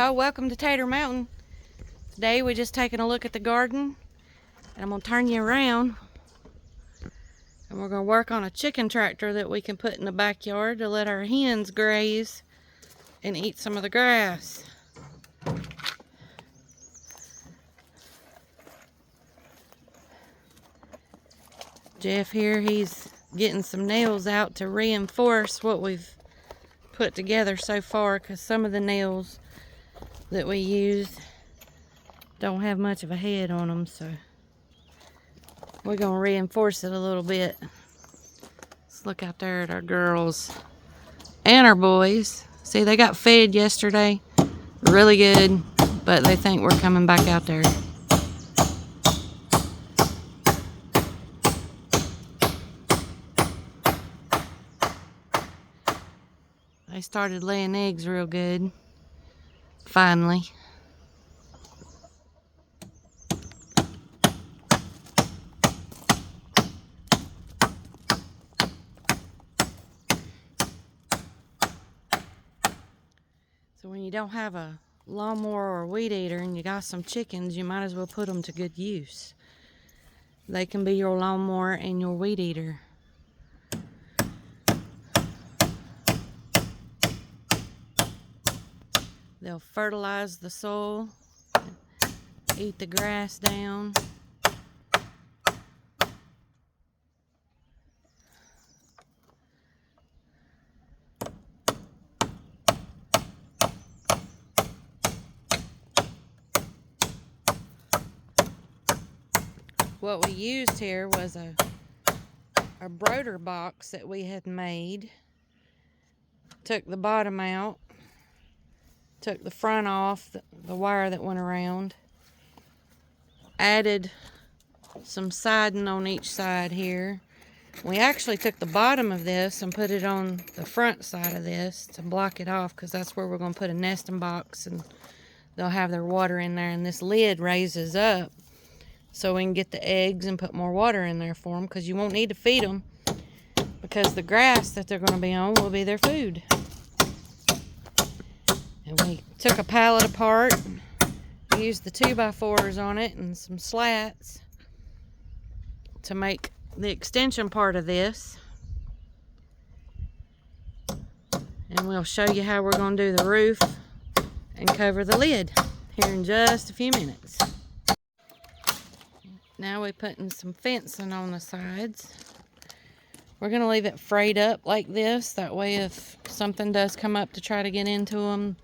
y'all, welcome to Tater Mountain. Today we're just taking a look at the garden, and I'm gonna turn you around and we're gonna work on a chicken tractor that we can put in the backyard to let our hens graze and eat some of the grass. Jeff here, he's getting some nails out to reinforce what we've put together so far, because some of the nails that we use don't have much of a head on them, so we're gonna reinforce it a little bit. Let's look out there at our girls and our boys. See, they got fed yesterday really good, but they think we're coming back out there. They started laying eggs real good, finally. So when you don't have a lawnmower or a weed eater and you got some chickens, you might as well put them to good use. They can be your lawnmower and your weed eater. They'll fertilize the soil, eat the grass down. What we used here was a brooder box that we had made. Took the bottom out, took the front off, the wire that went around, added some siding on each side here. We actually took the bottom of this and put it on the front side of this to block it off, because that's where we're going to put a nesting box and they'll have their water in there, and this lid raises up so we can get the eggs and put more water in there for them, because you won't need to feed them, because the grass that they're going to be on will be their food. And we took a pallet apart, used the 2x4s on it and some slats to make the extension part of this. And we'll show you how we're going to do the roof and cover the lid here in just a few minutes. Now we're putting some fencing on the sides. We're going to leave it frayed up like this. That way if something does come up to try to get into them,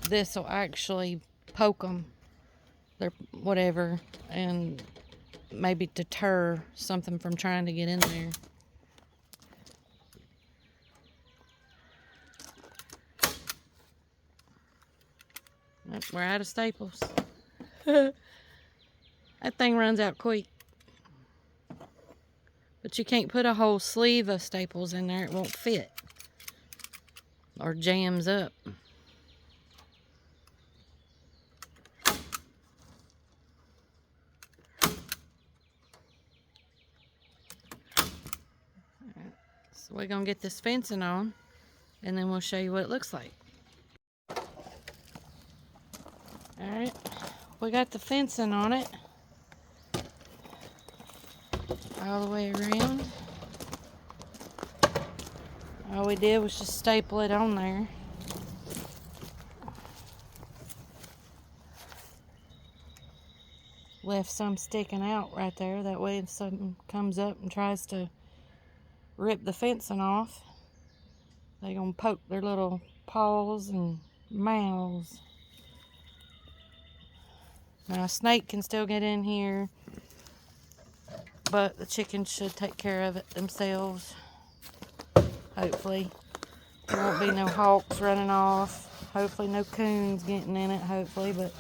this will actually poke them, or whatever, and maybe deter something from trying to get in there. We're out of staples. That thing runs out quick. But you can't put a whole sleeve of staples in there. It won't fit. Or jams up. So we're going to get this fencing on, and then we'll show you what it looks like. Alright, we got the fencing on it all the way around. All we did was just staple it on there. Left some sticking out right there, that way if something comes up and tries to rip the fencing off, they're gonna poke their little paws and mouths. Now a snake can still get in here, but the chickens should take care of it themselves. Hopefully there won't be no hawks running off. Hopefully no coons getting in it, hopefully, but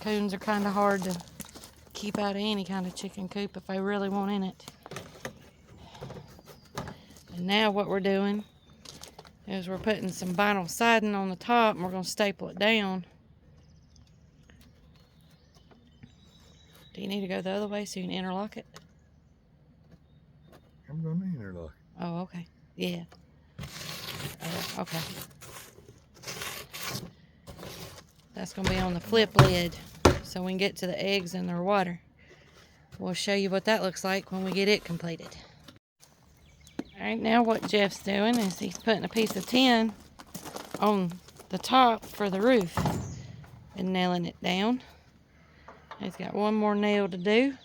coons are kind of hard to keep out of any kind of chicken coop if they really want in it. And now what we're doing is we're putting some vinyl siding on the top, and we're going to staple it down. Do you need to go the other way so you can interlock it? I'm going to interlock it. Oh, okay. Yeah. Okay. That's going to be on the flip lid so we can get to the eggs in their water. We'll show you what that looks like when we get it completed. Alright, now what Jeff's doing is he's putting a piece of tin on the top for the roof and nailing it down. He's got one more nail to do.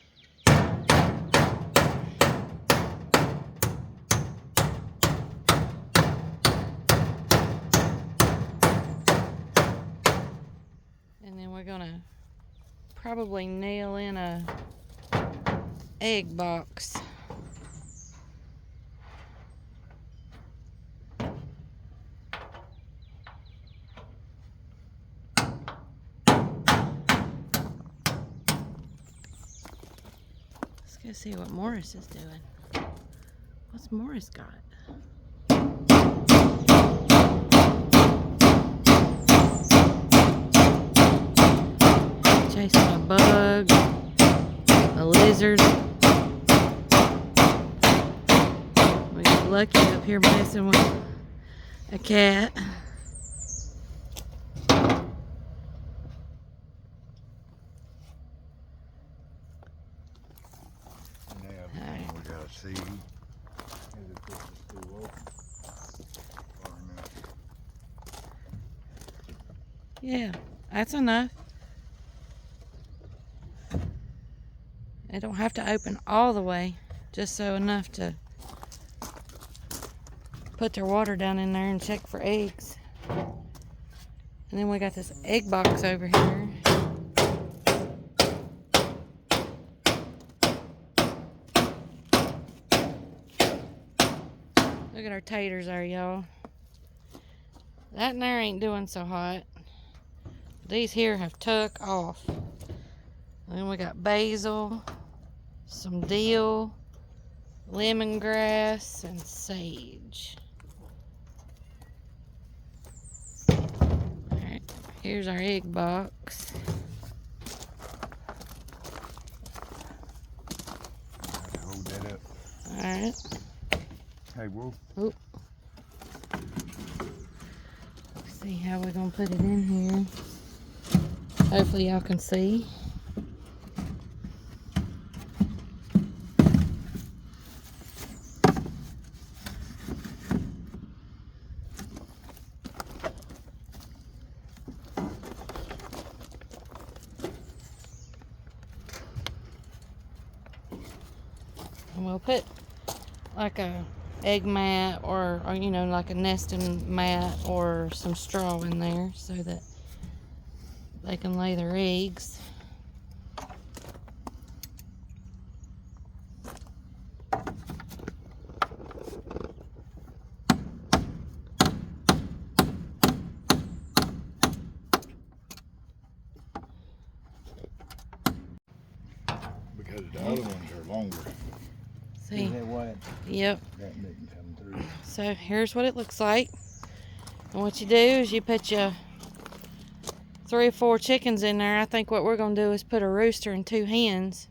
And then we're gonna probably nail in a egg box. Let's go see what Morris is doing. What's Morris got? Chasing a bug, a lizard. We got Lucky up here messing with a cat. We got a seed. Yeah, that's enough. It don't have to open all the way, just so enough to put their water down in there and check for eggs. And then we got this egg box over here. Look at our taters there, y'all. That in there ain't doing so hot. These here have took off. And then we got basil, some dill, lemongrass, and sage. Alright, here's our egg box. Hold that up. Alright. Hey, Wolf. Oop. See how we're gonna put it in here. Hopefully y'all can see. And we'll put like a egg mat or you know, like a nesting mat or some straw in there so that they can lay their eggs. Because the other ones are longer. See? Is that why Yep. that didn't come through? So here's what it looks like. And what you do is you put your 3 or 4 chickens in there. I think what we're going to do is put a rooster and 2 hens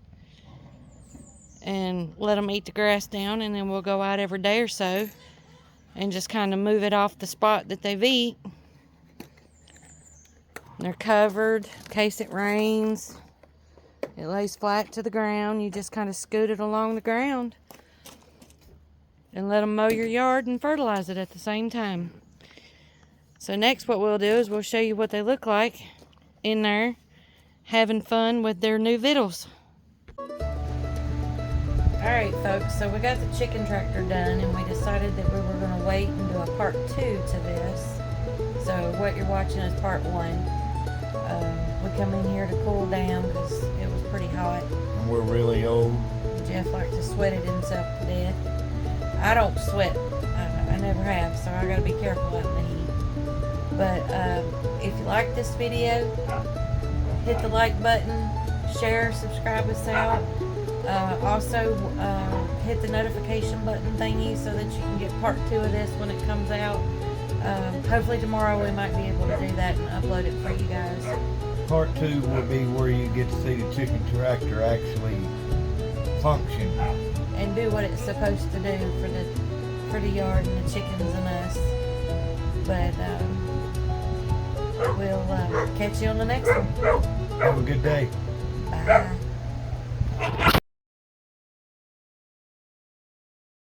and let them eat the grass down, and then we'll go out every day or so and just kind of move it off the spot that they've eat. And they're covered in case it rains. It lays flat to the ground. You just kind of scoot it along the ground and let them mow your yard and fertilize it at the same time. So next what we'll do is we'll show you what they look like in there having fun with their new victuals. Alright folks, so we got the chicken tractor done and we decided that we were going to wait and do a part 2 to this. So what you're watching is part 1. We come in here to cool down because it was pretty hot. And we're really old. Jeff liked to sweat it himself to death. I don't sweat. I never have, so I gotta be careful out in the heat. But if you like this video, hit the like button, share, subscribe us out. Also, hit the notification button thingy so that you can get part 2 of this when it comes out. Hopefully tomorrow we might be able to do that and upload it for you guys. Part 2 will be where you get to see the chicken tractor actually function. And do what it's supposed to do for the yard and the chickens and us. But Catch you on the next one. Have a good day. Bye.